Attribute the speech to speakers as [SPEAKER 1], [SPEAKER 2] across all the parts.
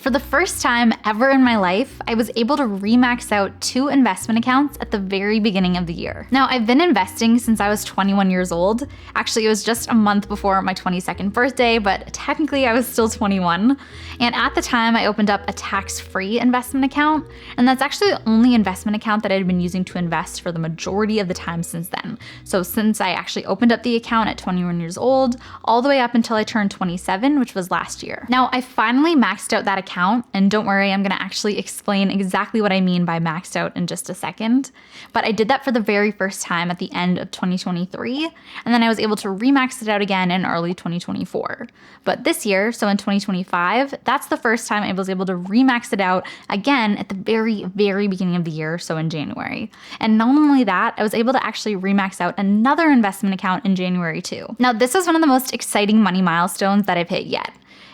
[SPEAKER 1] For the first time ever in my life, I was able to remax out 2 investment accounts at the very beginning of the year. Now, I've been investing since I was 21 years old. Actually, it was just a month before my 22nd birthday, but technically I was still 21. And at the time, I opened up a tax-free investment account, and that's actually the only investment account that I'd been using to invest for the majority of the time since then. So since I actually opened up the account at 21 years old, all the way up until I turned 27, which was last year. Now, I finally maxed out that account, and don't worry, I'm gonna actually explain exactly what I mean by maxed out in just a second. But I did that for the very first time at the end of 2023, and then I was able to remax it out again in early 2024. But this year, so in 2025, that's the first time I was able to remax it out again at the very, very beginning of the year, so in January. And not only that, I was able to actually remax out another investment account in January too. Now, this was one of the most exciting money milestones that I've hit yet.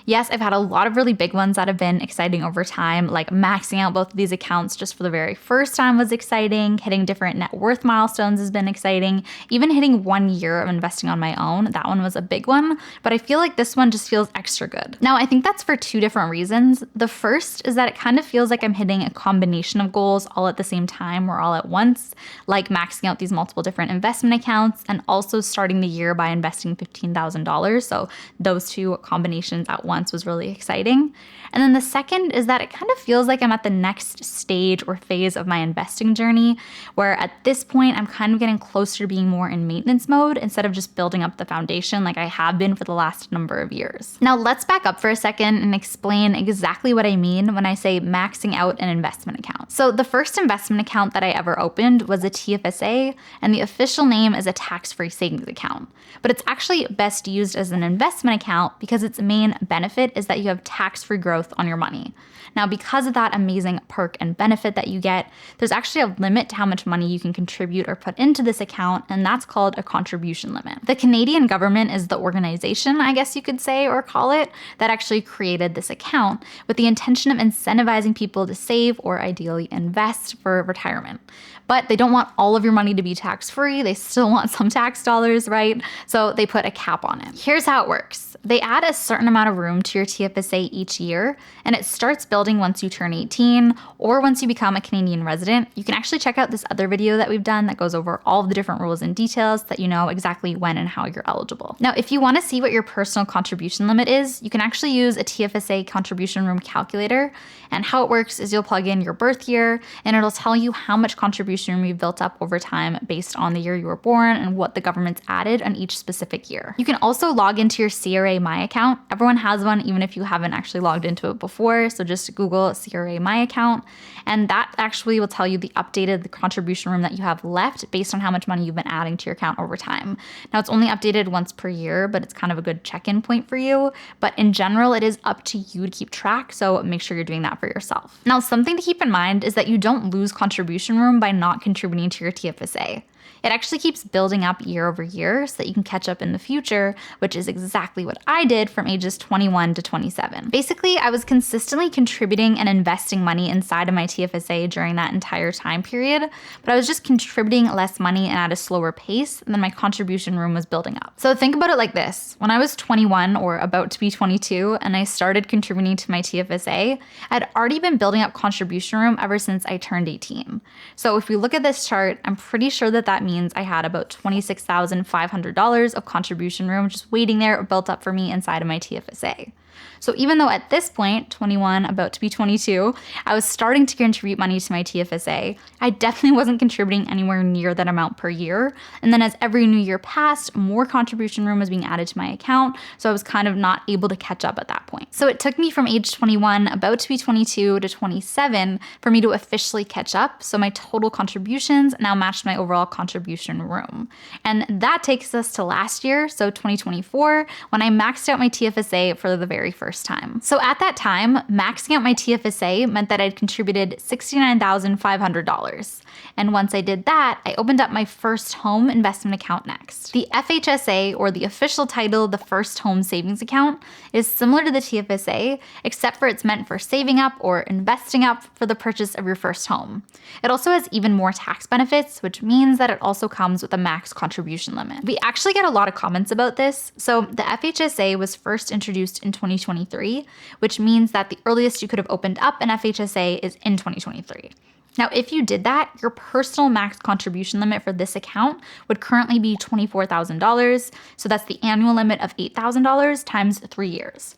[SPEAKER 1] Yes, I've had a lot of really big ones that have been exciting over time, like maxing out both of these accounts just for the very first time was exciting, hitting different net worth milestones has been exciting, even hitting 1 year of investing on my own, that one was a big one, but I feel like this one just feels extra good. Now, I think that's for 2 different reasons. The first is that it kind of feels like I'm hitting a combination of goals all at the same time or all at once, like maxing out these multiple different investment accounts and also starting the year by investing $15,000. So those 2 combinations at once was really exciting. And then the second is that it kind of feels like I'm at the next stage or phase of my investing journey, where at this point I'm kind of getting closer to being more in maintenance mode instead of just building up the foundation like I have been for the last number of years. Now let's back up for a second and explain exactly what I mean when I say maxing out an investment account. So the first investment account that I ever opened was a TFSA, and the official name is a tax-free savings account. But it's actually best used as an investment account because its main benefit is that you have tax-free growth on your money. Now, because of that amazing perk and benefit that you get, there's actually a limit to how much money you can contribute or put into this account, and that's called a contribution limit. The Canadian government is the organization, I guess you could say or call it, that actually created this account with the intention of incentivizing people to save or ideally invest for retirement. But they don't want all of your money to be tax-free. They still want some tax dollars, right? So they put a cap on it. Here's how it works. They add a certain amount of room to your TFSA each year, and it starts building once you turn 18 or once you become a Canadian resident. You can actually check out this other video that we've done that goes over all of the different rules and details so that you know exactly when and how you're eligible. Now, if you want to see what your personal contribution limit is, you can actually use a TFSA contribution room calculator. And how it works is you'll plug in your birth year, and it'll tell you how much contribution room you've built up over time based on the year you were born and what the government's added on each specific year. You can also log into your CRA My account. Everyone has one, even if you haven't actually logged into it before. So just Google CRA My account, and that actually will tell you the updated contribution room that you have left based on how much money you've been adding to your account over time. Now, it's only updated once per year, but it's kind of a good check-in point for you. But in general, it is up to you to keep track, so make sure you're doing that for yourself. Now, something to keep in mind is that you don't lose contribution room by not contributing to your TFSA. It actually keeps building up year over year so that you can catch up in the future, which is exactly what I did from ages 21 to 27. Basically, I was consistently contributing and investing money inside of my TFSA during that entire time period, but I was just contributing less money and at a slower pace than my contribution room was building up. So think about it like this. When I was 21 or about to be 22 and I started contributing to my TFSA, I'd already been building up contribution room ever since I turned 18. So if we look at this chart, I'm pretty sure that means I had about $26,500 of contribution room just waiting there built up for me inside of my TFSA. So even though at this point, 21, about to be 22, I was starting to contribute money to my TFSA, I definitely wasn't contributing anywhere near that amount per year. And then as every new year passed, more contribution room was being added to my account, so I was kind of not able to catch up at that point. So it took me from age 21, about to be 22, to 27 for me to officially catch up, so my total contributions now matched my overall contribution room. And that takes us to last year, so 2024, when I maxed out my TFSA for the very first time. So at that time, maxing out my TFSA meant that I'd contributed $69,500. And once I did that, I opened up my first home investment account next. The FHSA, or the official title, the First Home Savings Account, is similar to the TFSA, except for it's meant for saving up or investing up for the purchase of your first home. It also has even more tax benefits, which means that it also comes with a max contribution limit. We actually get a lot of comments about this. So the FHSA was first introduced in 2020 2023, which means that the earliest you could have opened up an FHSA is in 2023. Now, if you did that, your personal max contribution limit for this account would currently be $24,000. So that's the annual limit of $8,000 times 3 years.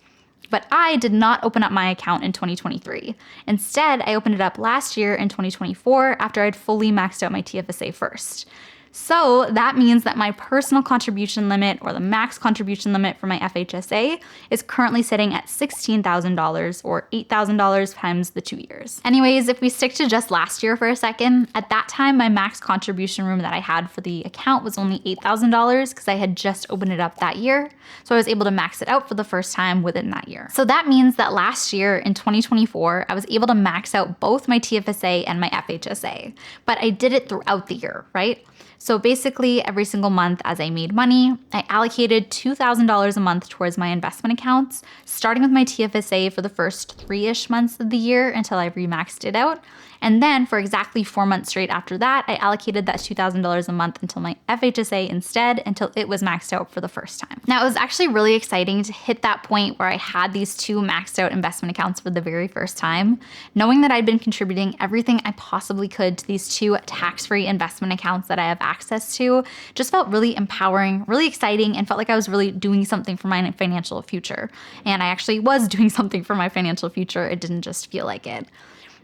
[SPEAKER 1] But I did not open up my account in 2023. Instead, I opened it up last year in 2024 after I'd fully maxed out my TFSA first. So that means that my personal contribution limit, or the max contribution limit for my FHSA, is currently sitting at $16,000 or $8,000 times the 2 years. Anyways, if we stick to just last year for a second, at that time my max contribution room that I had for the account was only $8,000 because I had just opened it up that year. So I was able to max it out for the first time within that year. So that means that last year in 2024, I was able to max out both my TFSA and my FHSA, but I did it throughout the year, right? So basically, every single month as I made money, I allocated $2,000 a month towards my investment accounts, starting with my TFSA for the first 3-ish months of the year until I remaxed it out. And then for exactly 4 months straight after that, I allocated that $2,000 a month until my FHSA instead, until it was maxed out for the first time. Now, it was actually really exciting to hit that point where I had these 2 maxed out investment accounts for the very first time. Knowing that I'd been contributing everything I possibly could to these 2 tax-free investment accounts that I have access to just felt really empowering, really exciting, and felt like I was really doing something for my financial future. And I actually was doing something for my financial future. It didn't just feel like it.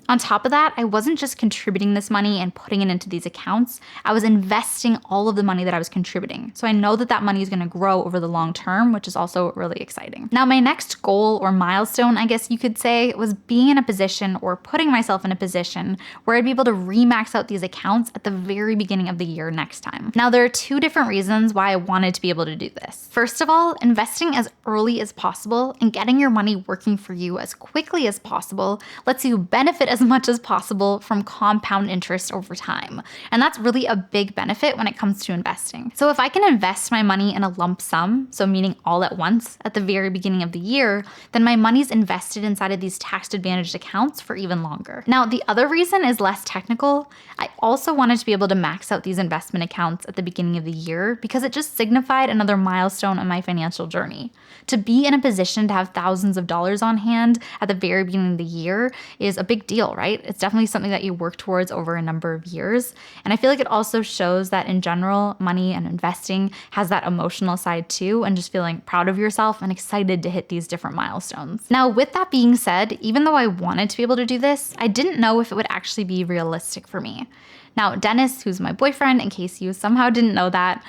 [SPEAKER 1] On top of that, I wasn't just contributing this money and putting it into these accounts. I was investing all of the money that I was contributing. So I know that that money is going to grow over the long term, which is also really exciting. Now, my next goal or milestone, I guess you could say, was being in a position or putting myself in a position where I'd be able to remax out these accounts at the very beginning of the year next time. Now, there are 2 different reasons why I wanted to be able to do this. First of all, investing as early as possible and getting your money working for you as quickly as possible lets you benefit as much as possible from compound interest over time. And that's really a big benefit when it comes to investing. So if I can invest my money in a lump sum, so meaning all at once at the very beginning of the year, then my money's invested inside of these tax-advantaged accounts for even longer. Now, the other reason is less technical. I also wanted to be able to max out these investment accounts at the beginning of the year because it just signified another milestone on my financial journey. To be in a position to have thousands of dollars on hand at the very beginning of the year is a big deal, right? It's definitely something that you work towards over a number of years. And I feel like it also shows that in general, money and investing has that emotional side too, and just feeling proud of yourself and excited to hit these different milestones. Now, with that being said, even though I wanted to be able to do this, I didn't know if it would actually be realistic for me. Now, Dennis, who's my boyfriend, in case you somehow didn't know that,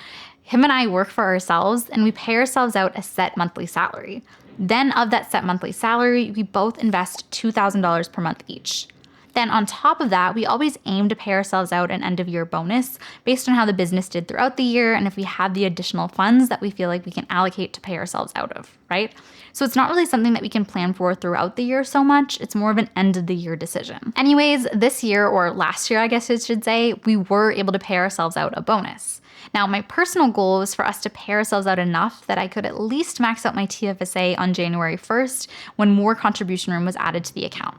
[SPEAKER 1] him and I work for ourselves and we pay ourselves out a set monthly salary. Then of that set monthly salary, we both invest $2,000 per month each. Then on top of that, we always aim to pay ourselves out an end of year bonus based on how the business did throughout the year and if we have the additional funds that we feel like we can allocate to pay ourselves out of, right? So it's not really something that we can plan for throughout the year so much. It's more of an end of the year decision. Anyways, this year, or last year, I guess I should say, we were able to pay ourselves out a bonus. Now, my personal goal was for us to pay ourselves out enough that I could at least max out my TFSA on January 1st when more contribution room was added to the account.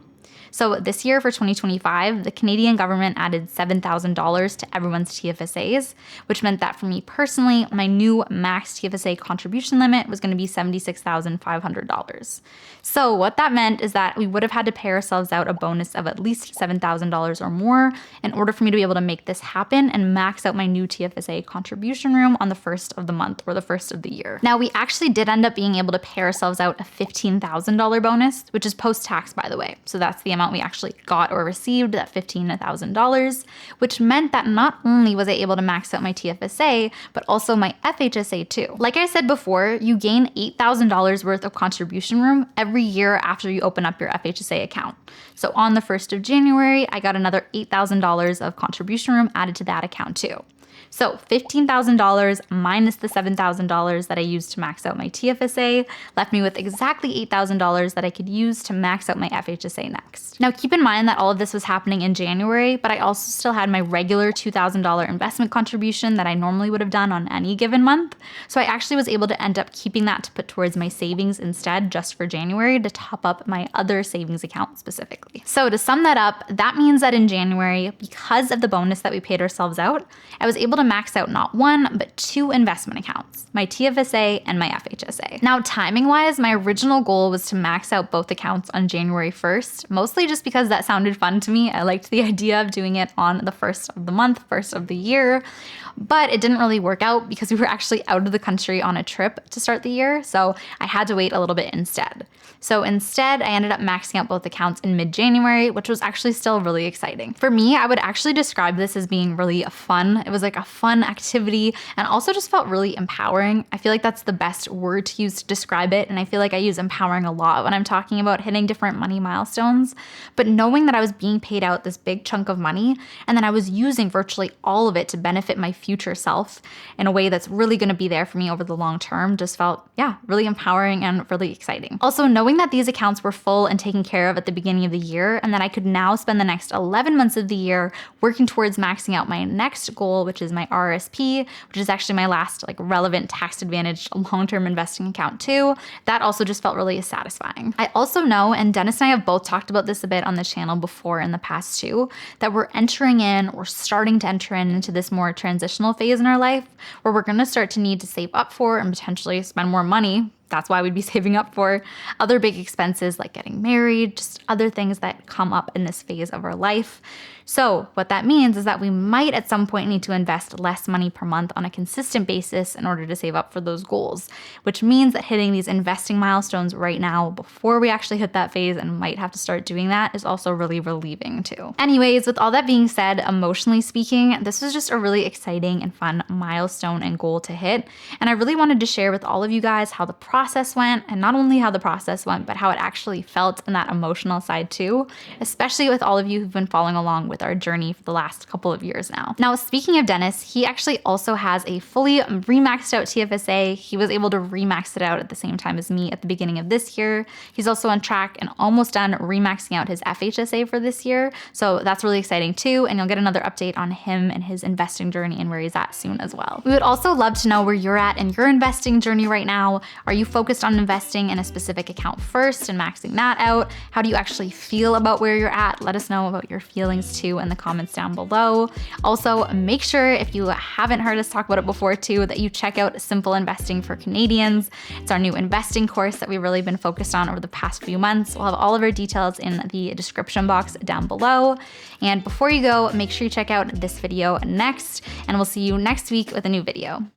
[SPEAKER 1] So this year for 2025, the Canadian government added $7,000 to everyone's TFSAs, which meant that for me personally, my new max TFSA contribution limit was going to be $76,500. So what that meant is that we would have had to pay ourselves out a bonus of at least $7,000 or more in order for me to be able to make this happen and max out my new TFSA contribution room on the first of the month or the first of the year. Now, we actually did end up being able to pay ourselves out a $15,000 bonus, which is post-tax, by the way. So that's the amount we actually got or received, that $15,000, which meant that not only was I able to max out my TFSA, but also my FHSA too. Like I said before, you gain $8,000 worth of contribution room every year after you open up your FHSA account. So on the 1st of January, I got another $8,000 of contribution room added to that account too. So $15,000 minus the $7,000 that I used to max out my TFSA left me with exactly $8,000 that I could use to max out my FHSA next. Now keep in mind that all of this was happening in January, but I also still had my regular $2,000 investment contribution that I normally would have done on any given month. So I actually was able to end up keeping that to put towards my savings instead just for January to top up my other savings account specifically. So to sum that up, that means that in January, because of the bonus that we paid ourselves out, I was able able to max out not one, but 2 investment accounts, my TFSA and my FHSA. Now, timing-wise, my original goal was to max out both accounts on January 1st, mostly just because that sounded fun to me. I liked the idea of doing it on the 1st of the month, 1st of the year, but it didn't really work out because we were actually out of the country on a trip to start the year, so I had to wait a little bit instead. So instead, I ended up maxing out both accounts in mid-January, which was actually still really exciting. For me, I would actually describe this as being really fun. It was like a fun activity and also just felt really empowering. I feel like that's the best word to use to describe it, and I feel like I use empowering a lot when I'm talking about hitting different money milestones. But knowing that I was being paid out this big chunk of money and then I was using virtually all of it to benefit my future self in a way that's really going to be there for me over the long term just felt, really empowering and really exciting. Also, knowing that these accounts were full and taken care of at the beginning of the year, and that I could now spend the next 11 months of the year working towards maxing out my next goal, which is my RSP, which is actually my last relevant tax advantaged long-term investing account too. That also just felt really satisfying. I also know, and Dennis and I have both talked about this a bit on the channel before in the past too, that we're starting to enter into this more transitional phase in our life where we're going to start to need to save up for and potentially spend more money. That's why we'd be saving up for other big expenses like getting married, just other things that come up in this phase of our life. So what that means is that we might at some point need to invest less money per month on a consistent basis in order to save up for those goals, which means that hitting these investing milestones right now before we actually hit that phase and might have to start doing that is also really relieving too. Anyways, with all that being said, emotionally speaking, this was just a really exciting and fun milestone and goal to hit. And I really wanted to share with all of you guys how the process went, and not only how the process went, but how it actually felt in that emotional side too, especially with all of you who've been following along with our journey for the last couple of years now. Now, speaking of Dennis, he actually also has a fully remaxed out TFSA. He was able to remax it out at the same time as me at the beginning of this year. He's also on track and almost done remaxing out his FHSA for this year. So that's really exciting too. And you'll get another update on him and his investing journey and where he's at soon as well. We would also love to know where you're at in your investing journey right now. Are you focused on investing in a specific account first and maxing that out? How do you actually feel about where you're at? Let us know about your feelings too in the comments down below. Also, make sure if you haven't heard us talk about it before too, that you check out Simple Investing for Canadians. It's our new investing course that we've really been focused on over the past few months. We'll have all of our details in the description box down below. And before you go, make sure you check out this video next, and we'll see you next week with a new video.